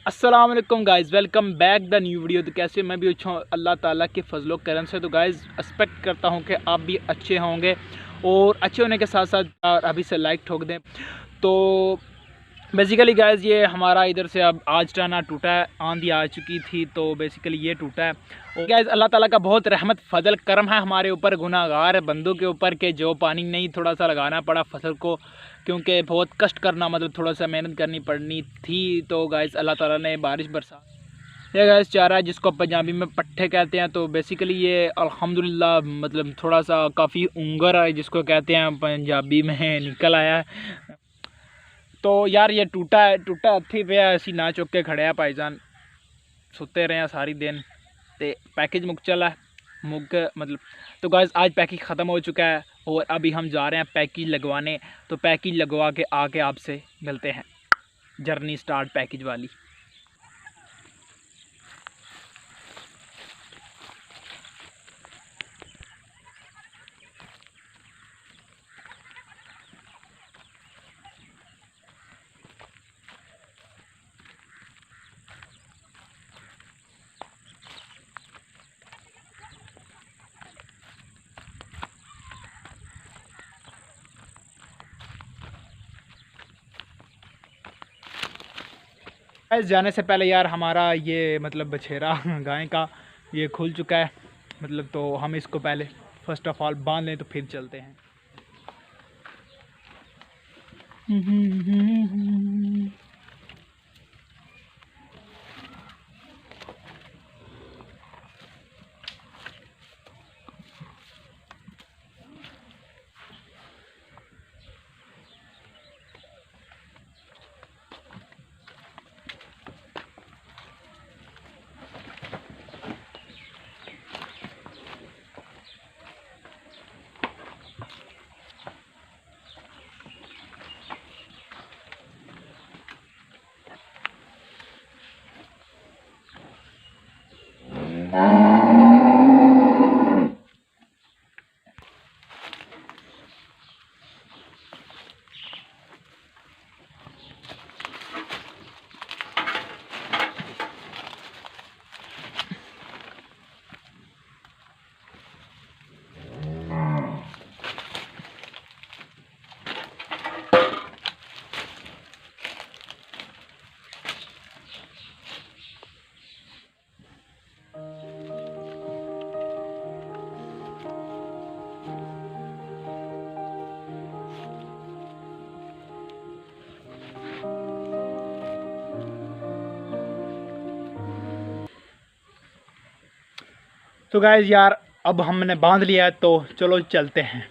अस्सलाम वालेकुम guys, welcome back the new video. तो कैसे मैं भी अच्छा हूँ अल्लाह ताला के फजलो करम से। तो गाइज़ एक्सपेक्ट करता हूँ कि आप भी अच्छे होंगे और अच्छे होने के साथ साथ अभी से लाइक ठोक दें। तो बेसिकली गाइज़ ये हमारा इधर से अब आज टाना टूटा है, आंधी आ चुकी थी तो बेसिकली ये टूटा है। और गाइज़ अल्लाह ताला का बहुत रहमत फजल करम है हमारे ऊपर, गुनाहगार बंदों के ऊपर के जो पानी नहीं थोड़ा सा लगाना पड़ा फसल को, क्योंकि बहुत कष्ट करना मतलब थोड़ा सा मेहनत करनी पड़नी थी। तो गाइज़ अल्लाह ताला ने बारिश बरसा। ये गाइस चारा है जिसको पंजाबी में पट्ठे कहते हैं। तो बेसिकली ये अल्हम्दुलिल्लाह मतलब थोड़ा सा काफ़ी उंगर है जिसको कहते हैं पंजाबी में निकल आया है। तो यार ये टूटा हथी पे असी ना चुक के खड़े हैं भाईजान, सुते रहे हैं सारी दिन। तो पैकेज मुक चला मुक मतलब। तो गाइस आज पैकेज ख़त्म हो चुका है और अभी हम जा रहे हैं पैकेज लगवाने। तो पैकेज लगवा के आके आपसे मिलते हैं, जर्नी स्टार्ट पैकेज वाली। जाने से पहले यार हमारा ये मतलब बछेरा गाय का ये खुल चुका है मतलब, तो हम इसको पहले फर्स्ट ऑफ ऑल बांध लें तो फिर चलते हैं। तो गाइस यार अब हमने बांध लिया है तो चलो चलते हैं।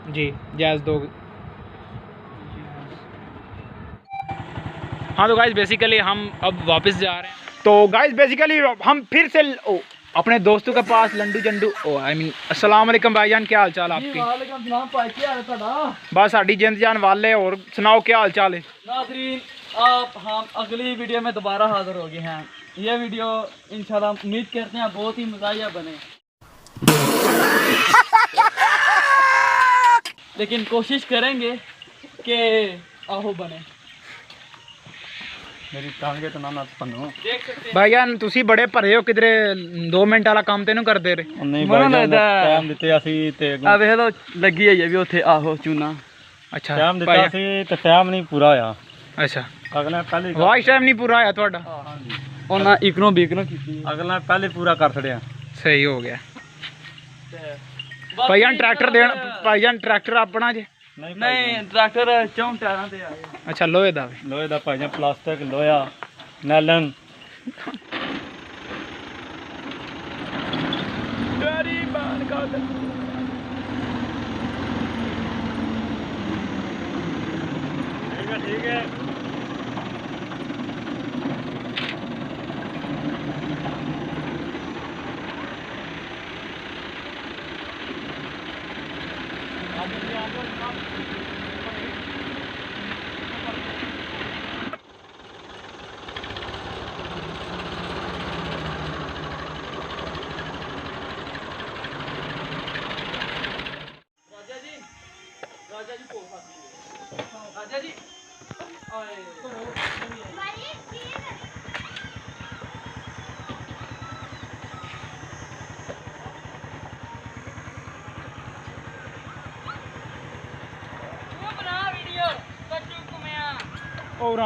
जी जैज़ दो। हाँ तो गाइस बेसिकली हम अब वापस जा रहे हैं। तो गाइस बेसिकली हम फिर से अपने दोस्तों के पास लंडू जंडू आई मीन अस्सलाम वालेकुम भाईजान, क्या हाल चाल आपके? वालेकुम सलाम भाई, क्या हाल है ਤੁਹਾਡਾ? बस साड़ी जिंद जान वाले, और सुनाओ क्या हाल चाल है? नाज़रीन आप हम अगली वीडियो में दोबारा हाजिर हो गए हैं। ये वीडियो इंशाल्लाह उम्मीद करते हैं बहुत ही मज़ाहिया बने, लेकिन कोशिश करेंगे कि आहो बने। मेरी टांगे तो ना पन्नो देख सकते हैं भाईजान तुसी बड़े भरे हो, किधरे 2 मिनट वाला काम तेनू करदे रहे। नहीं भाई टाइम दिते ਅਸੀਂ ਤੇ ਆ ਵੇਖ ਲੋ ਲੱਗੀ ਹੋਈ ਹੈ ਵੀ ਉੱਥੇ ਆਹੋ ਚੂਨਾ। अच्छा टाइम ਦਿੱਤਾ ਸੀ ਤੇ ਟਾਈਮ ਨਹੀਂ ਪੂਰਾ ਹੋਇਆ। अच्छा ਅਗਲਾ ਪਹਿਲੇ वाच टाइम नहीं पूरा आया ਤੁਹਾਡਾ? ਹਾਂਜੀ ਉਹਨਾਂ ਇਕਨੋ ਬਿਕਨੋ ਕੀਤੀ, ਅਗਲਾ ਪਹਿਲੇ ਪੂਰਾ ਕਰ ਛੜਿਆ। सही हो गया। भाईजान ट्रैक्टर देना, भाईजान ट्रैक्टर अपना जे? नहीं ट्रैक्टर 4 टायरां ते आए। अच्छा लोहे दा? लोहे दा भाईजान, प्लास्टिक लोहा नैलन। ठीक है राजा जी राजा जी आए बना वीडियो कच्चू कुमिया और